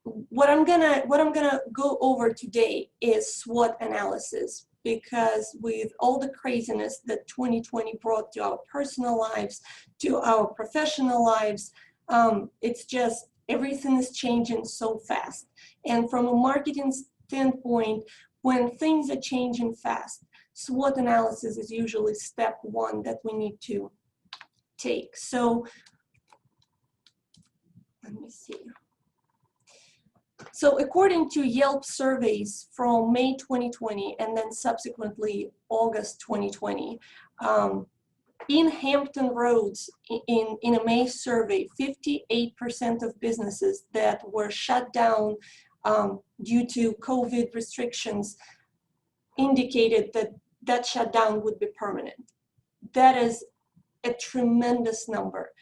what I'm gonna go over today is SWOT analysis, because with all the craziness that 2020 brought to our personal lives, to our professional lives, it's just everything is changing so fast. And from a marketing standpoint, when things are changing fast, SWOT analysis is usually step one that we need to take. So let me see. So according to Yelp surveys from May 2020 and then subsequently August 2020, in Hampton Roads, in a May survey, 58% of businesses that were shut down due to COVID restrictions indicated that that shutdown would be permanent. That is a tremendous number.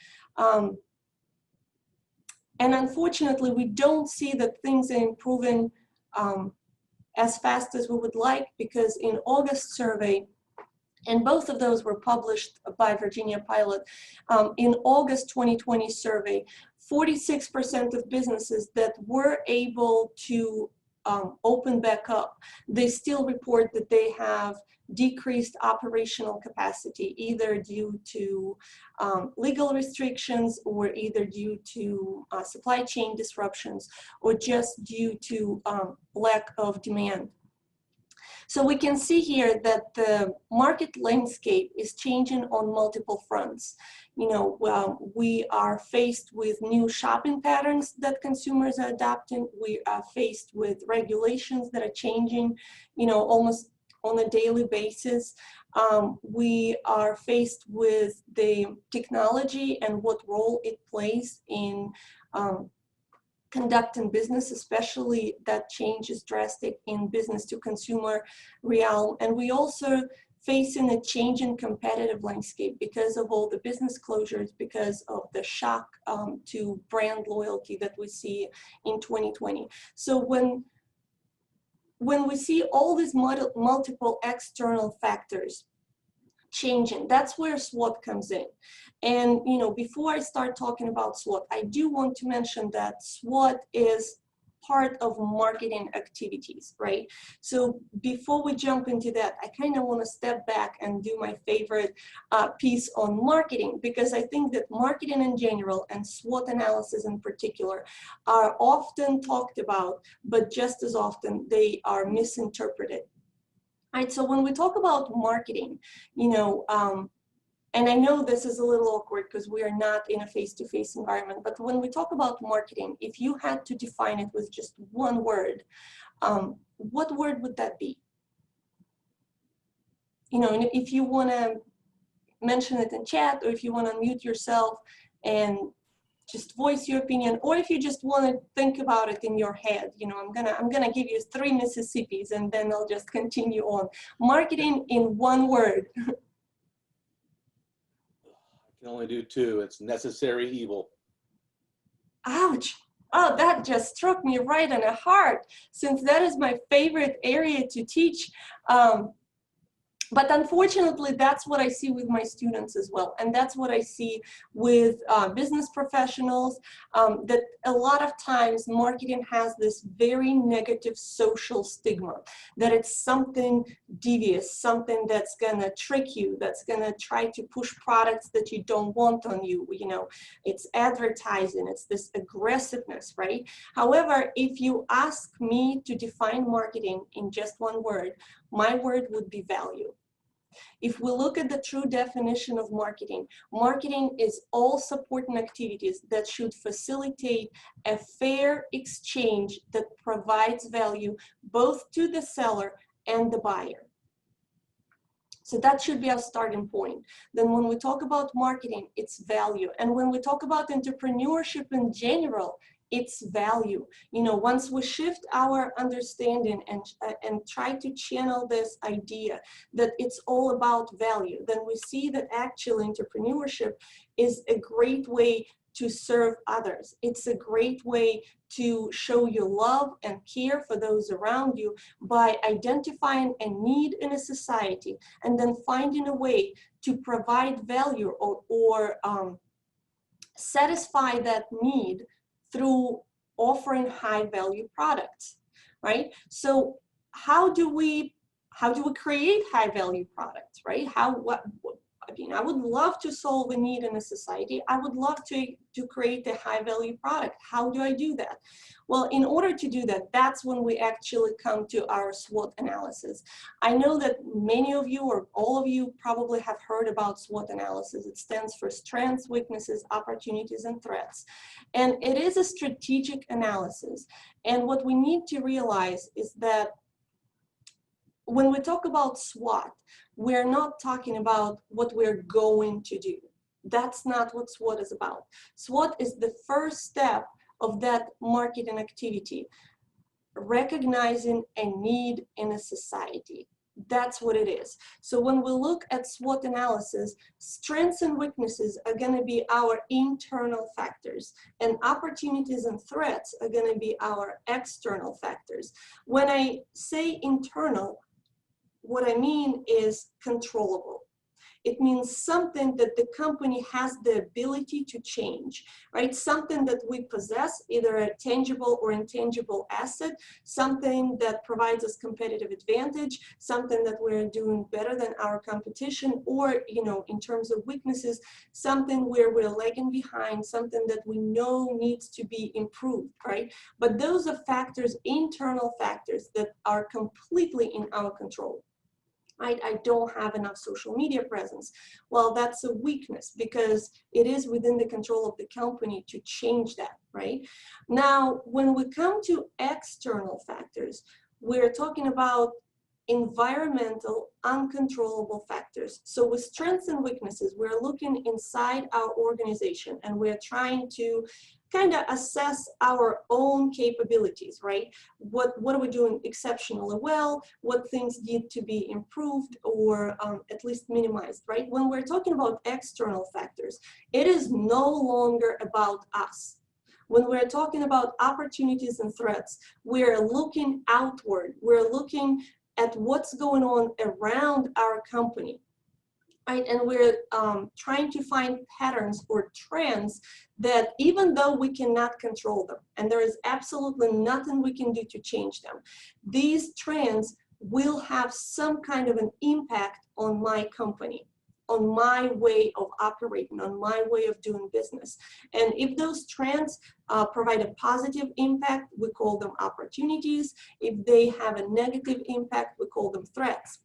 And unfortunately, we don't see that things are improving as fast as we would like, because in August survey, and both of those were published by Virginia Pilot, in August 2020 survey, 46% of businesses that were able to open back up, they still report that they have decreased operational capacity, either due to legal restrictions, or either due to supply chain disruptions, or just due to lack of demand. So we can see here that the market landscape is changing on multiple fronts. You know, we are faced with new shopping patterns that consumers are adopting. We are faced with regulations that are changing, you know, almost on a daily basis. We are faced with the technology and what role it plays in conducting business, especially that change is drastic in business to consumer realm. And we also facing a change in competitive landscape because of all the business closures, because of the shock to brand loyalty that we see in 2020. So when we see all these multiple external factors changing, that's where SWOT comes in. And you know, before I start talking about SWOT, I do want to mention that SWOT is part of marketing activities, right? So before we jump into that, I kind of want to step back and do my favorite piece on marketing, because I think that marketing in general and SWOT analysis in particular are often talked about, but just as often they are misinterpreted. Right, so when we talk about marketing, you know, and I know this is a little awkward because we are not in a face-to-face environment, but when we talk about marketing, if you had to define it with just one word, what word would that be? You know, and if you want to mention it in chat, or if you want to mute yourself and just voice your opinion, or if you just want to think about it in your head, you know, I'm gonna give you 3 Mississippis and then I'll just continue on. Marketing in one word. I can only do 2. It's necessary evil. Ouch. Oh, that just struck me right in the heart, since that is my favorite area to teach. But unfortunately, that's what I see with my students as well. And that's what I see with business professionals, that a lot of times marketing has this very negative social stigma, that it's something devious, something that's gonna trick you, that's gonna try to push products that you don't want on you. You know, it's advertising, it's this aggressiveness, right? However, if you ask me to define marketing in just one word, my word would be value. If we look at the true definition of marketing, marketing is all supporting activities that should facilitate a fair exchange that provides value both to the seller and the buyer. So that should be our starting point. Then when we talk about marketing, it's value. And when we talk about entrepreneurship in general, it's value. You know, once we shift our understanding and try to channel this idea that it's all about value, then we see that actually entrepreneurship is a great way to serve others. It's a great way to show your love and care for those around you by identifying a need in a society and then finding a way to provide value or satisfy that need through offering high value products, right? So how do we create high value products, right? I mean, I would love to solve a need in a society. I would love to create a high value product. How do I do that? Well, in order to do that, that's when we actually come to our SWOT analysis. I know that many of you or all of you probably have heard about SWOT analysis. It stands for strengths, weaknesses, opportunities, and threats. And it is a strategic analysis. And what we need to realize is that when we talk about SWOT, we're not talking about what we're going to do. That's not what SWOT is about. SWOT is the first step of that marketing activity, recognizing a need in a society. That's what it is. So when we look at SWOT analysis, strengths and weaknesses are going to be our internal factors, and opportunities and threats are going to be our external factors. When I say internal, what I mean is controllable. It means something that the company has the ability to change, right? Something that we possess, either a tangible or intangible asset, something that provides us competitive advantage, something that we're doing better than our competition, or, you know, in terms of weaknesses, something where we're lagging behind, something that we know needs to be improved, right? But those are factors, internal factors that are completely in our control. I don't have enough social media presence. Well, that's a weakness because it is within the control of the company to change that, right? Now, when we come to external factors, we're talking about environmental, uncontrollable factors. So with strengths and weaknesses, we're looking inside our organization and we're trying to kind of assess our own capabilities, right? What are we doing exceptionally well? What things need to be improved or at least minimized, right? When we're talking about external factors, it is no longer about us. When we're talking about opportunities and threats, we're looking outward. We're looking at what's going on around our company, right? And we're trying to find patterns or trends that, even though we cannot control them, and there is absolutely nothing we can do to change them, these trends will have some kind of an impact on my company, on my way of operating, on my way of doing business. And if those trends provide a positive impact, we call them opportunities. If they have a negative impact, we call them threats.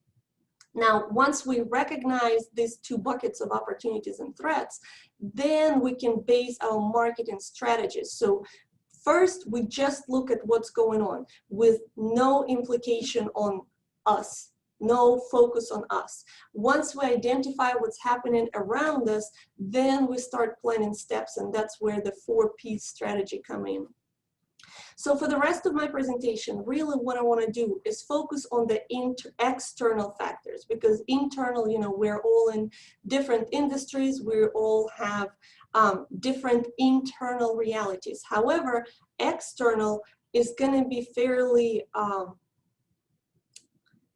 Now, once we recognize these two buckets of opportunities and threats, then we can base our marketing strategies. So first, we just look at what's going on with no implication on us, no focus on us. Once we identify what's happening around us, then we start planning steps, and that's where the 4P strategy come in. So for the rest of my presentation, really what I want to do is focus on the external factors, because internal, you know, we're all in different industries, we all have different internal realities. However, external is going to be fairly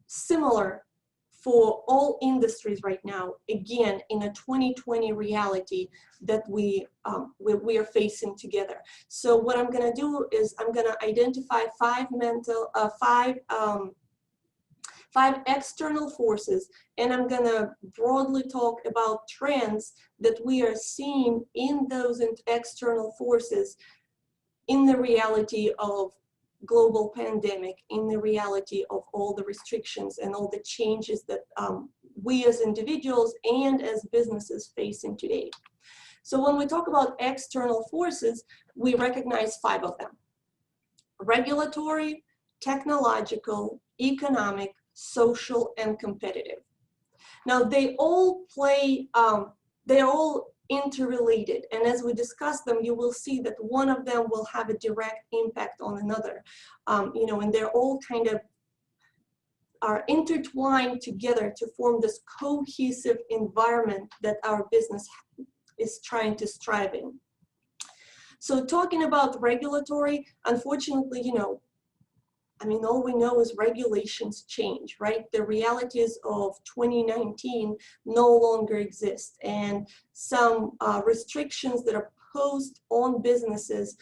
similar for all industries right now, again, in a 2020 reality that we are facing together. So what I'm going to do is I'm going to identify five external forces, and I'm going to broadly talk about trends that we are seeing in those external forces in the reality of global pandemic, in the reality of all the restrictions and all the changes that we as individuals and as businesses facing today. So when we talk about external forces, we recognize 5 of them: regulatory, technological, economic, social, and competitive. Now they all play, they're all interrelated, and as we discuss them, you will see that one of them will have a direct impact on another, you know, and they're all kind of are intertwined together to form this cohesive environment that our business is trying to strive in. So talking about regulatory, unfortunately, you know, I mean, all we know is regulations change, right? The realities of 2019 no longer exist, and some restrictions that are posed on businesses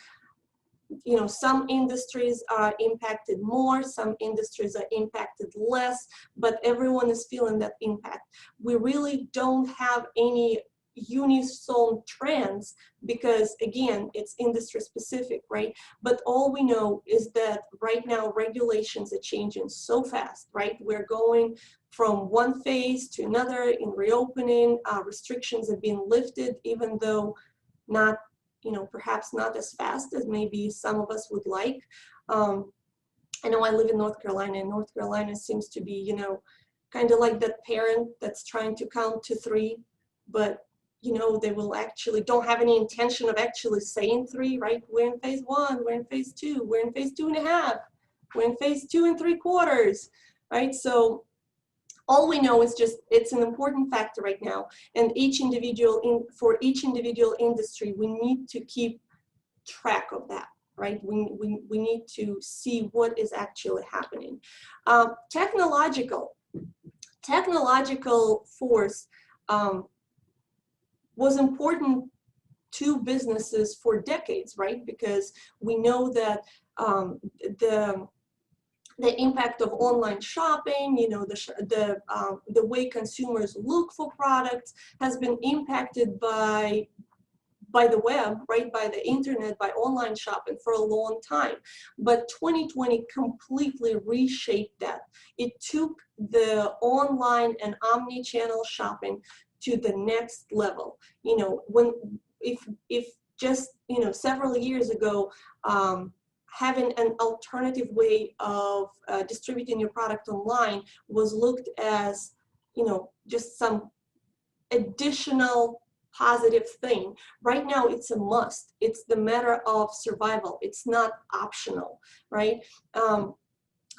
You know, some industries are impacted more, some industries are impacted less, but everyone is feeling that impact. We really don't have any unison trends because, again, it's industry specific, right? But all we know is that right now regulations are changing so fast, right? We're going from one phase to another in reopening. Restrictions have been lifted, even though not, you know, perhaps not as fast as maybe some of us would like. I know I live in North Carolina, and North Carolina seems to be, you know, kind of like that parent that's trying to count to 3, but you know, they will actually don't have any intention of actually saying 3, right? We're in phase 1, we're in phase 2, we're in phase 2.5, we're in phase 2 3/4, right? So all we know is just it's an important factor right now, and for each individual industry, we need to keep track of that, right? We need to see what is actually happening. Technological force was important to businesses for decades, right? Because we know that the impact of online shopping, you know, the way consumers look for products has been impacted by the web, right, by the internet, by online shopping for a long time. But 2020 completely reshaped that. It took the online and omni-channel shopping to the next level. You know, if just, you know, several years ago, having an alternative way of distributing your product online was looked as, you know, just some additional positive thing. Right now, it's a must. It's the matter of survival. It's not optional, right?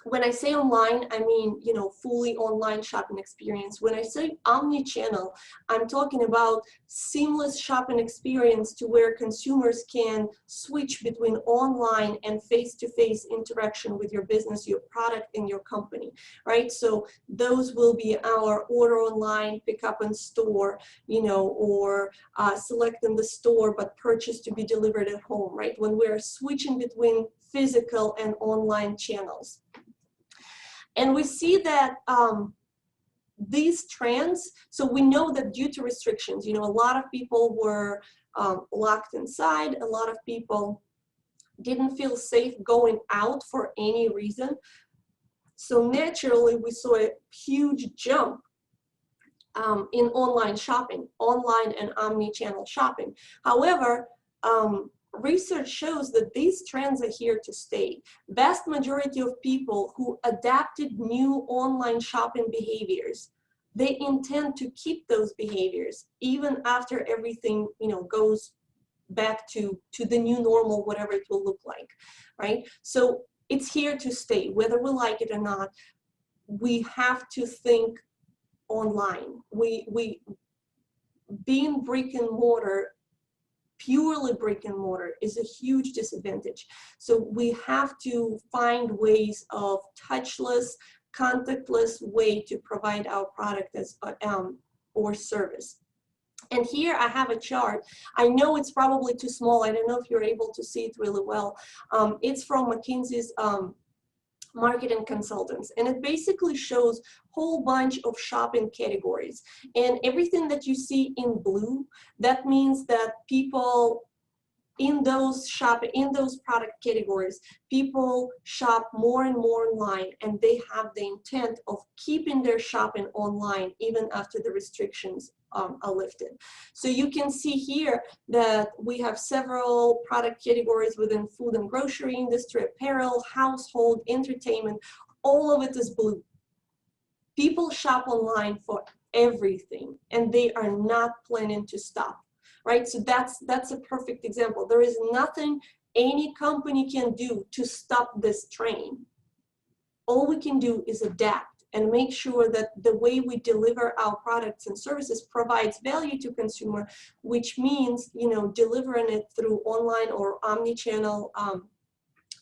When I say online, I mean, you know, fully online shopping experience. When I say omni-channel, I'm talking about seamless shopping experience to where consumers can switch between online and face-to-face interaction with your business, your product, and your company, right? So those will be our order online, pick up in store, you know, or select in the store, but purchase to be delivered at home, right? When we're switching between physical and online channels. And we see that these trends, so we know that due to restrictions, you know, a lot of people were locked inside, a lot of people didn't feel safe going out for any reason. So naturally, we saw a huge jump in online shopping, online and omni-channel shopping. However, research shows that these trends are here to stay. Vast majority of people who adapted new online shopping behaviors, they intend to keep those behaviors even after everything, you know, goes back to the new normal, whatever it will look like, right? So it's here to stay, whether we like it or not. We have to think online. Being brick and mortar, purely brick and mortar, is a huge disadvantage. So we have to find ways of touchless, contactless way to provide our product as or service. And here I have a chart. I know it's probably too small. I don't know if you're able to see it really well. It's from McKinsey's marketing consultants, and it basically shows a whole bunch of shopping categories, and everything that you see in blue, that means that people in those product categories, people shop more and more online, and they have the intent of keeping their shopping online even after the restrictions are lifted. So you can see here that we have several product categories within food and grocery industry, apparel, household, entertainment. All of it is blue. People shop online for everything, and they are not planning to stop, right? So that's a perfect example. There is nothing any company can do to stop this train. All we can do is adapt and make sure that the way we deliver our products and services provides value to consumer, which means, you know, delivering it through online or omni-channel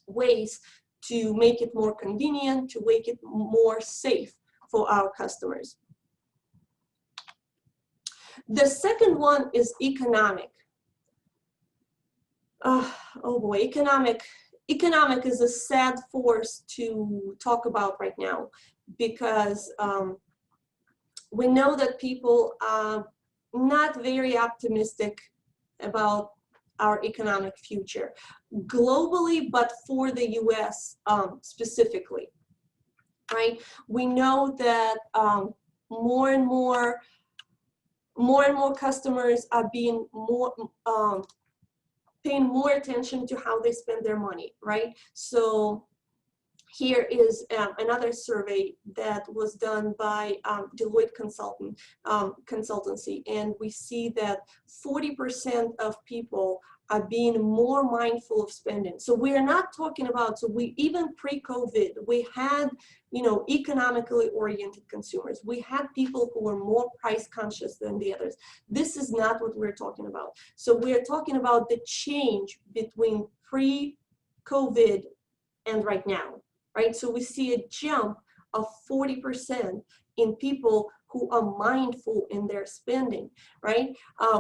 ways to make it more convenient, to make it more safe for our customers. The second one is economic. Oh boy, economic is a sad force to talk about right now, because we know that people are not very optimistic about our economic future globally, but for the US specifically, right? We know that more and more customers are being paying more attention to how they spend their money, right? So here is another survey that was done by Deloitte Consultancy, and we see that 40% of people are being more mindful of spending. So we are not talking about, so we, even pre-COVID, we had, you know, economically oriented consumers. We had people who were more price conscious than the others. This is not what we're talking about. So we're talking about the change between pre-COVID and right now. Right, so we see a jump of 40% in people who are mindful in their spending, right?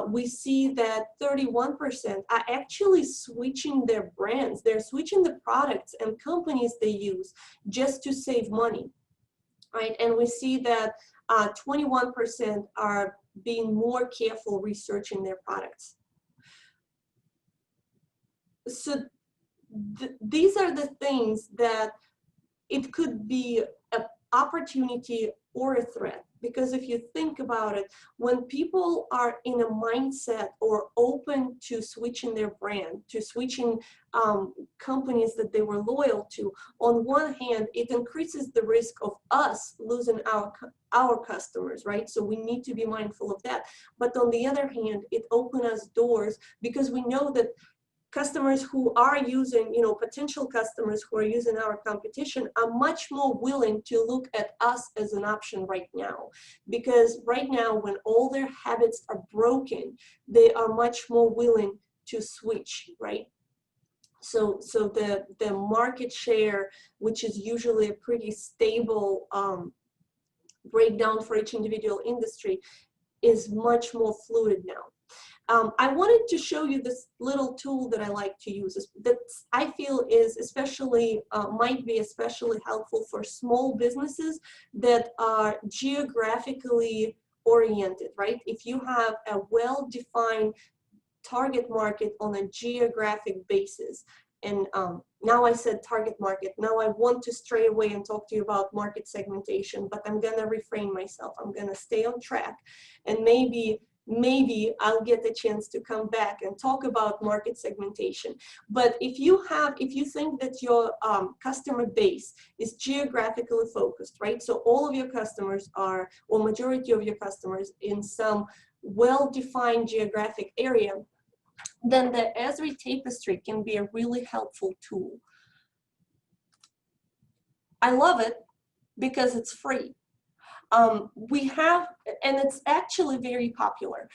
We see that 31% are actually switching their brands. They're switching the products and companies they use just to save money, right? And we see that 21% are being more careful researching their products. So these are the things that it could be an opportunity or a threat, because if you think about it, when people are in a mindset or open to switching their brand, to switching companies that they were loyal to, on one hand, it increases the risk of us losing our customers, right? So we need to be mindful of that. But on the other hand, it opens us doors, because we know that customers who are using, you know, potential customers who are using our competition are much more willing to look at us as an option right now. Because right now, when all their habits are broken, they are much more willing to switch, right? So the market share, which is usually a pretty stable breakdown for each individual industry, is much more fluid now. I wanted to show you this little tool that I like to use that I feel is especially, might be especially helpful for small businesses that are geographically oriented, right? If you have a well-defined target market on a geographic basis, and now I said target market, now I want to stray away and talk to you about market segmentation, but I'm gonna refrain myself. I'm gonna stay on track, and maybe I'll get the chance to come back and talk about market segmentation. But if you think that your customer base is geographically focused, right? So all of your customers are, or majority of your customers, in some well-defined geographic area, then the Esri Tapestry can be a really helpful tool. I love it because it's free. We have, and it's actually very popular.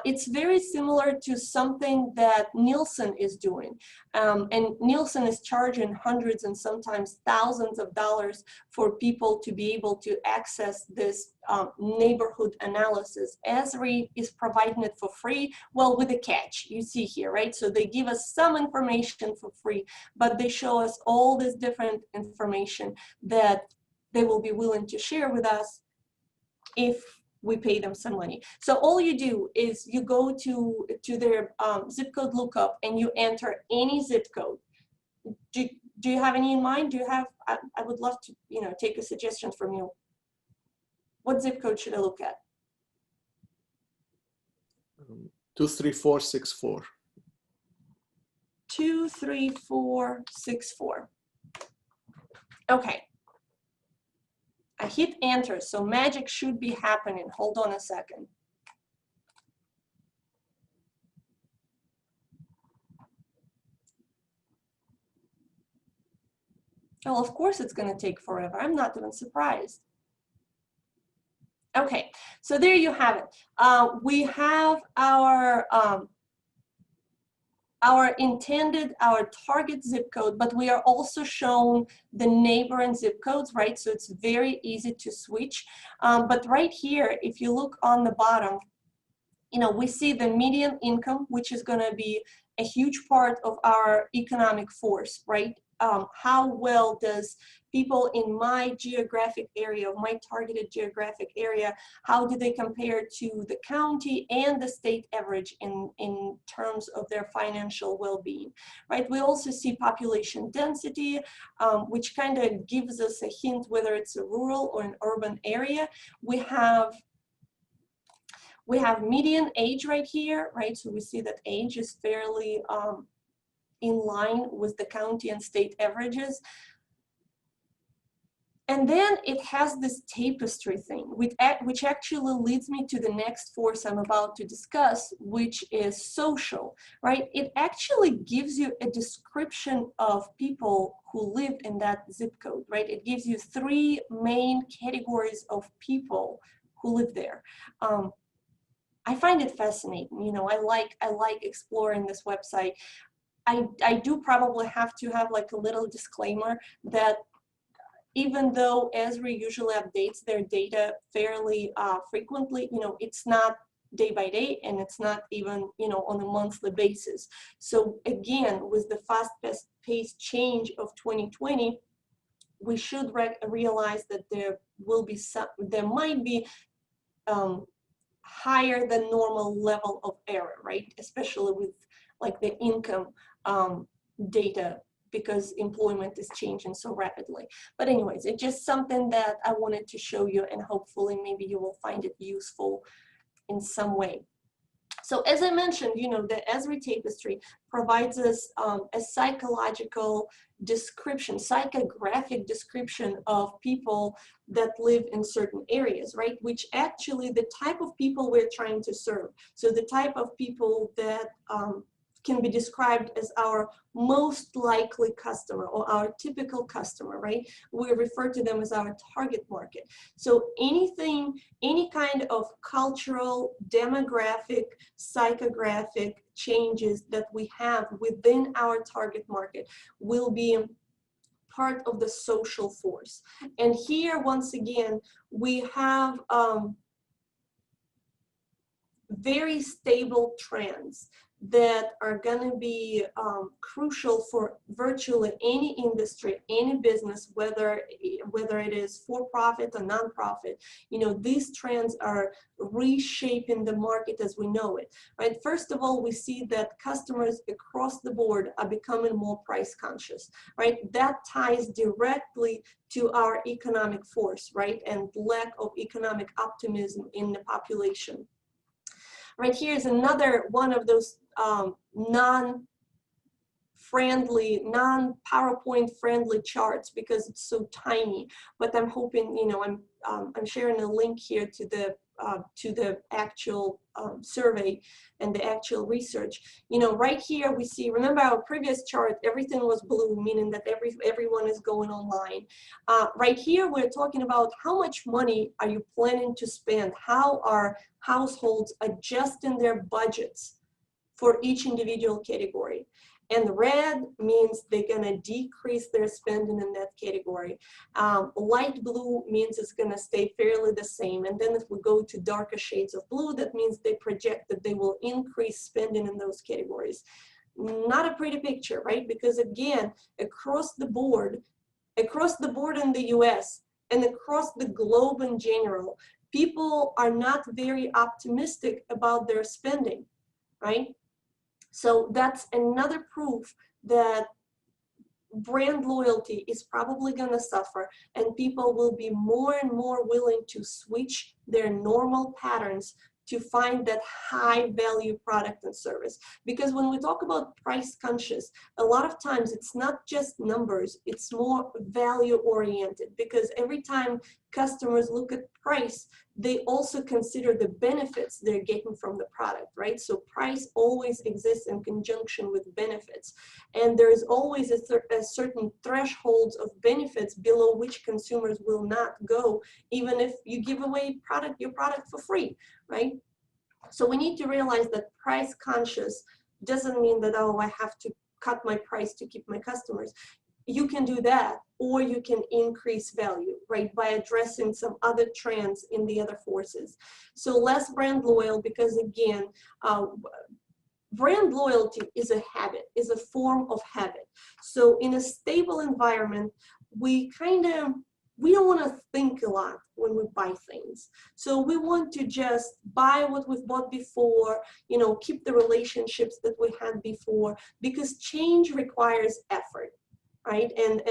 It's very similar to something that Nielsen is doing. And Nielsen is charging hundreds and sometimes thousands of dollars for people to be able to access this neighborhood analysis. Esri is providing it for free, well, with a catch, you see here, right? So they give us some information for free, but they show us all this different information that they will be willing to share with us if we pay them some money. So all you do is you go to their zip code lookup and you enter any zip code. Do you have any in mind? Do you have, I would love to, you know, take a suggestion from you. What zip code should I look at? 23464. 23464. Okay. I hit enter, so magic should be happening. Hold on a second. Well, of course it's going to take forever. I'm not even surprised. Okay, so there you have it. We have our target zip code, but we are also shown the neighboring zip codes, right? So it's very easy to switch. But right here, if you look on the bottom, we see the median income, which is going to be a huge part of our economic force, right? How well does people in my geographic area, my targeted geographic area, how do they compare to the county and the state average in terms of their financial well-being, right? We also see population density, which kind of gives us a hint whether it's a rural or an urban area. We have median age right here, right? So we see that age is fairly in line with the county and state averages. And then it has this tapestry thing, which actually leads me to the next force I'm about to discuss, which is social, right? It actually gives you a description of people who live in that zip code, right? It gives you 3 main categories of people who live there. I find it fascinating. I like exploring this website. I do probably have to have like a little disclaimer that even though Esri usually updates their data fairly frequently, it's not day by day, and it's not even, on a monthly basis. So again, with the fast-paced change of 2020, we should realize that there might be higher than normal level of error, right? Especially with like the income data, because employment is changing so rapidly. But anyways, it's just something that I wanted to show you, and hopefully maybe you will find it useful in some way. So as I mentioned, the Esri tapestry provides us a psychological description, psychographic description of people that live in certain areas, right? Which actually the type of people we're trying to serve. So the type of people that can be described as our most likely customer or our typical customer, right? We refer to them as our target market. So any kind of cultural, demographic, psychographic changes that we have within our target market will be part of the social force. And here, once again, we have very stable trends that are going to be crucial for virtually any industry, any business, whether it is for-profit or non-profit. These trends are reshaping the market as we know it, right? First of all, we see that customers across the board are becoming more price conscious, right? That ties directly to our economic force, right? And lack of economic optimism in the population. Right here is another one of those non-friendly, non-PowerPoint friendly charts because it's so tiny. But I'm hoping, I'm sharing a link here to the actual survey and the actual research. Right here we see, remember our previous chart, everything was blue, meaning that everyone is going online. Right here we're talking about how much money are you planning to spend? How are households adjusting their budgets for each individual category? And red means they're going to decrease their spending in that category. Light blue means it's going to stay fairly the same. And then if we go to darker shades of blue, that means they project that they will increase spending in those categories. Not a pretty picture, right? Because again, across the board in the US and across the globe in general, people are not very optimistic about their spending, right? So that's another proof that brand loyalty is probably going to suffer, and people will be more and more willing to switch their normal patterns to find that high value product and service. Because when we talk about price conscious, a lot of times it's not just numbers, it's more value oriented, because every time customers look at price, they also consider the benefits they're getting from the product, right? So price always exists in conjunction with benefits. And there's always a certain thresholds of benefits below which consumers will not go, even if you give away your product for free, right? So we need to realize that price conscious doesn't mean that, oh, I have to cut my price to keep my customers. you can do that, or you can increase value, right, by addressing some other trends in the other forces. So less brand loyal, because again, brand loyalty is a habit, is a form of habit. So in a stable environment, we don't want to think a lot when we buy things. So we want to just buy what we've bought before, you know, keep the relationships that we had before, because change requires effort, right? And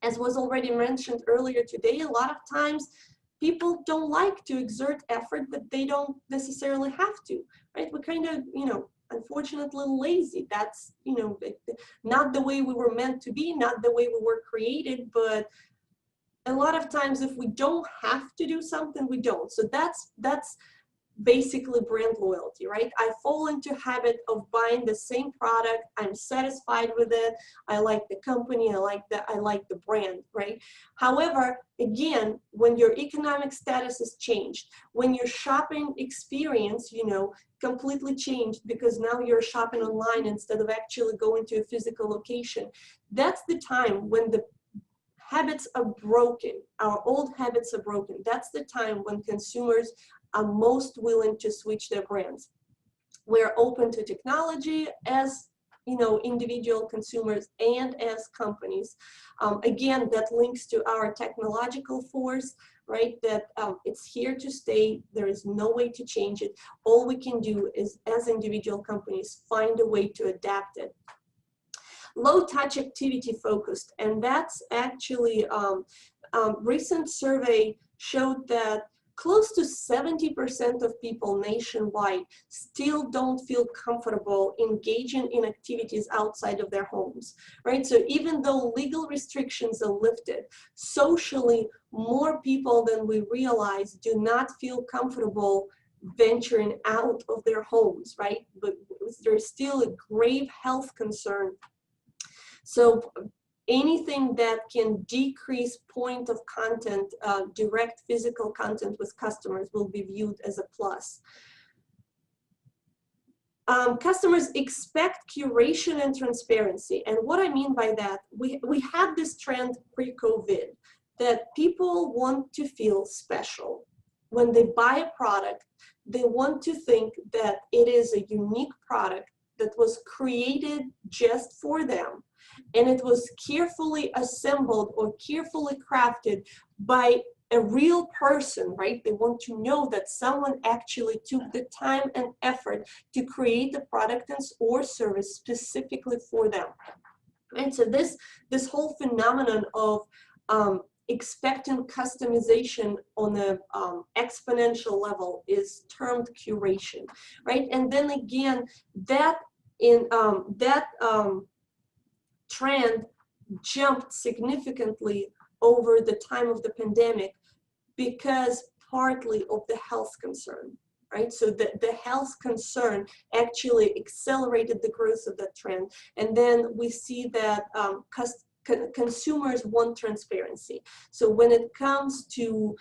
as was already mentioned earlier today, a lot of times people don't like to exert effort that they don't necessarily have to, right? We're kind of, you know, unfortunately lazy. That's, you know, not the way we were meant to be, not the way we were created, but a lot of times if we don't have to do something, we don't. So that's basically brand loyalty, right? I fall into habit of buying the same product. I'm satisfied with it. I like the company. I like the brand, right? However, again, when your economic status is changed, when your shopping experience, you know, completely changed because now you're shopping online instead of actually going to a physical location, that's the time when the habits are broken. Our old habits are broken. That's the time when consumers are most willing to switch their brands. We're open to technology as, you know, individual consumers and as companies. Again, that links to our technological force, right? That it's here to stay. There is no way to change it. All we can do is, as individual companies, find a way to adapt it. Low touch activity focused, and that's actually recent survey showed that close to 70% of people nationwide still don't feel comfortable engaging in activities outside of their homes, right? So even though legal restrictions are lifted, socially, more people than we realize do not feel comfortable venturing out of their homes, right? But there's still a grave health concern. So anything that can decrease point of contact, direct physical contact with customers, will be viewed as a plus. Customers expect curation and transparency. And what I mean by that, we had this trend pre-COVID that people want to feel special. When they buy a product, they want to think that it is a unique product that was created just for them, and it was carefully assembled or carefully crafted by a real person, right? They want to know that someone actually took the time and effort to create a product or service specifically for them. And so this whole phenomenon of expecting customization on an exponential level is termed curation, right? And then again, that trend jumped significantly over the time of the pandemic because partly of the health concern, right? So the health concern actually accelerated the growth of that trend. And then we see that consumers want transparency. So when it comes to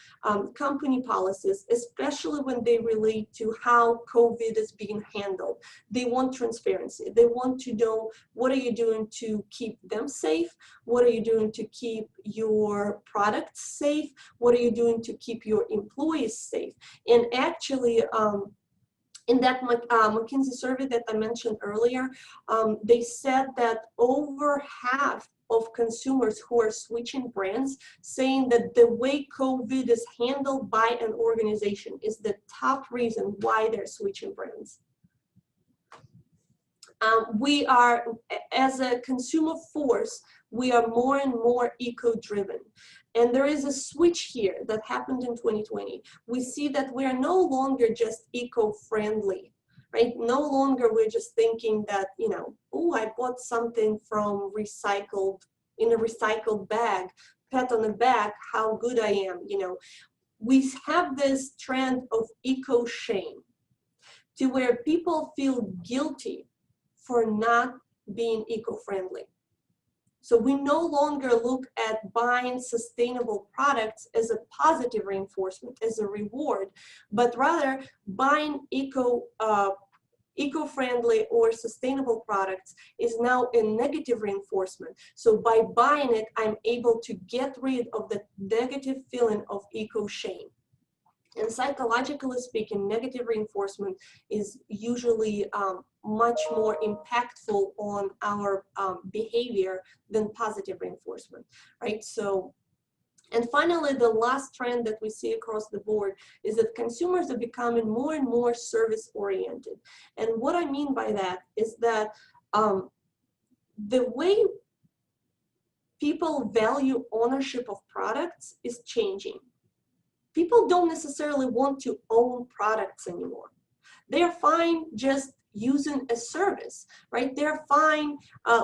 company policies, especially when they relate to how COVID is being handled, they want transparency. They want to know, what are you doing to keep them safe? What are you doing to keep your products safe? What are you doing to keep your employees safe? And actually, in that McKinsey survey that I mentioned earlier, they said that over half of consumers who are switching brands saying that the way COVID is handled by an organization is the top reason why they're switching brands. We are, as a consumer force, we are more and more eco-driven. And there is a switch here that happened in 2020. We see that we are no longer just eco-friendly, right? No longer we're just thinking that, you know, oh, I bought something from in a recycled bag, pat on the back, how good I am, you know. We have this trend of eco-shame to where people feel guilty for not being eco-friendly. So we no longer look at buying sustainable products as a positive reinforcement, as a reward, but rather buying eco-friendly or sustainable products is now a negative reinforcement. So by buying it, I'm able to get rid of the negative feeling of eco-shame. And psychologically speaking, negative reinforcement is usually much more impactful on our behavior than positive reinforcement, right? So, and finally, the last trend that we see across the board is that consumers are becoming more and more service-oriented. And what I mean by that is that the way people value ownership of products is changing. People don't necessarily want to own products anymore. They're fine just using a service, right? They're fine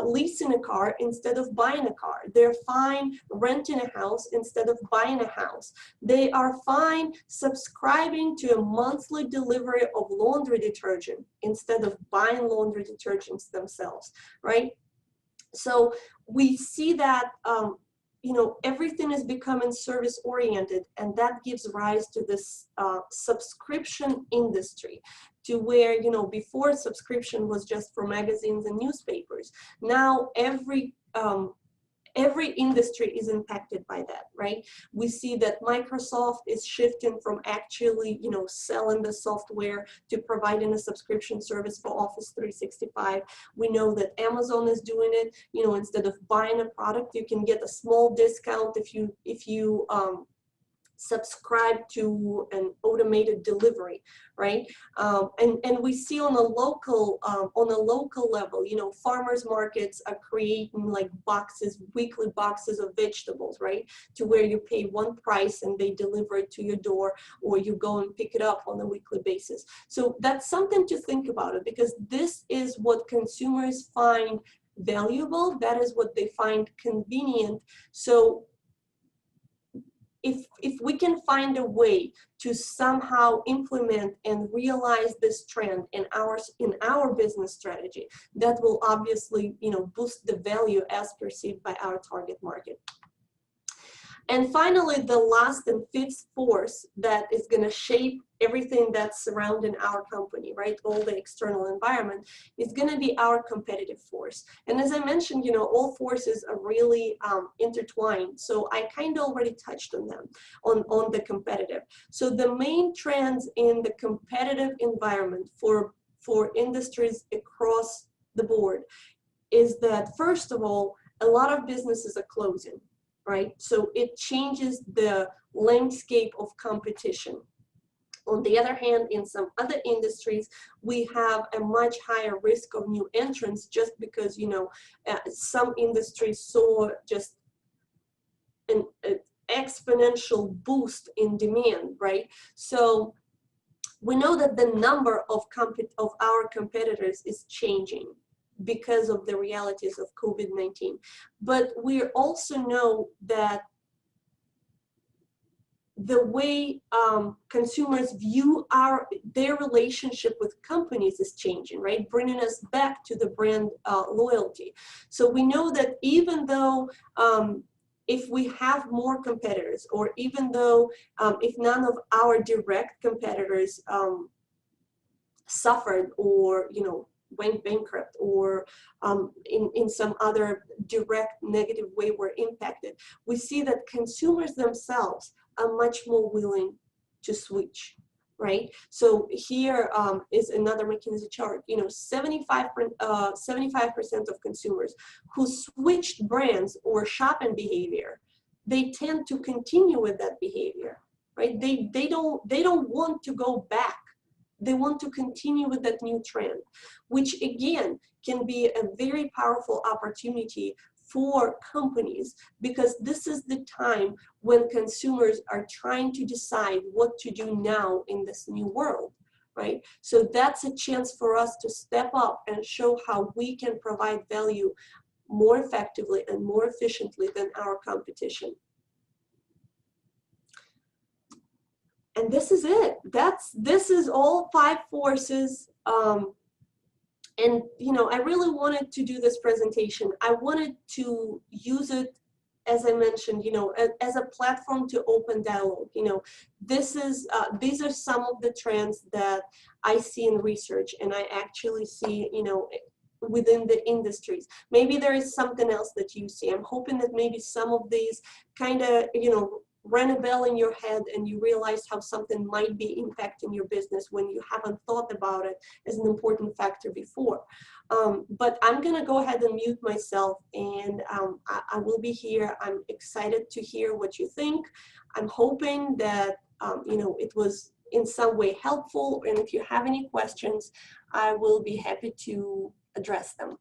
leasing a car instead of buying a car. They're fine renting a house instead of buying a house. They are fine subscribing to a monthly delivery of laundry detergent instead of buying laundry detergents themselves, right? So we see that you know, everything is becoming service oriented, and that gives rise to this subscription industry, to where, you know, before subscription was just for magazines and newspapers. Now every industry is impacted by that, right? We see that Microsoft is shifting from actually, you know, selling the software to providing a subscription service for Office 365. We know that Amazon is doing it. You know, instead of buying a product, you can get a small discount if you subscribe to an automated delivery, right? And we see on a local level, you know, farmers markets are creating like boxes, weekly boxes of vegetables, right? To where you pay one price and they deliver it to your door, or you go and pick it up on a weekly basis. So that's something to think about it, because this is what consumers find valuable. That is what they find convenient. So if we can find a way to somehow implement and realize this trend in our business strategy, that will obviously, you know, boost the value as perceived by our target market. And finally, the last and fifth force that is going to shape everything that's surrounding our company, right? All the external environment is going to be our competitive force. And as I mentioned, you know, all forces are really intertwined. So I kind of already touched on them, on the competitive. So the main trends in the competitive environment for industries across the board is that, first of all, a lot of businesses are closing. Right? So it changes the landscape of competition. On the other hand, in some other industries, we have a much higher risk of new entrants, just because, you know, some industries saw just an exponential boost in demand, right? So we know that the number of our competitors is changing because of the realities of COVID-19. But we also know that the way consumers view their relationship with companies is changing, right? Bringing us back to the brand loyalty. So we know that even though if we have more competitors, or even though if none of our direct competitors suffered, or, you know, went bankrupt, or in some other direct negative way were impacted, we see that consumers themselves are much more willing to switch, right? So here is another McKinsey chart. You know, 75% of consumers who switched brands or shopping behavior, they tend to continue with that behavior, right? They don't want to go back. They want to continue with that new trend, which again can be a very powerful opportunity for companies, because this is the time when consumers are trying to decide what to do now in this new world, right? So that's a chance for us to step up and show how we can provide value more effectively and more efficiently than our competition. And this is it. This is all 5 forces. And, you know, I really wanted to do this presentation. I wanted to use it as I mentioned, you know, as a platform to open dialogue. You know, this is these are some of the trends that I see in research, and I actually see, you know, within the industries. Maybe there is something else that you see. I'm hoping that maybe some of these kind of, you know, ran a bell in your head and you realize how something might be impacting your business when you haven't thought about it as an important factor before. But I'm gonna go ahead and mute myself, and I will be here. I'm excited to hear what you think. I'm hoping that you know, it was in some way helpful, and if you have any questions, I will be happy to address them.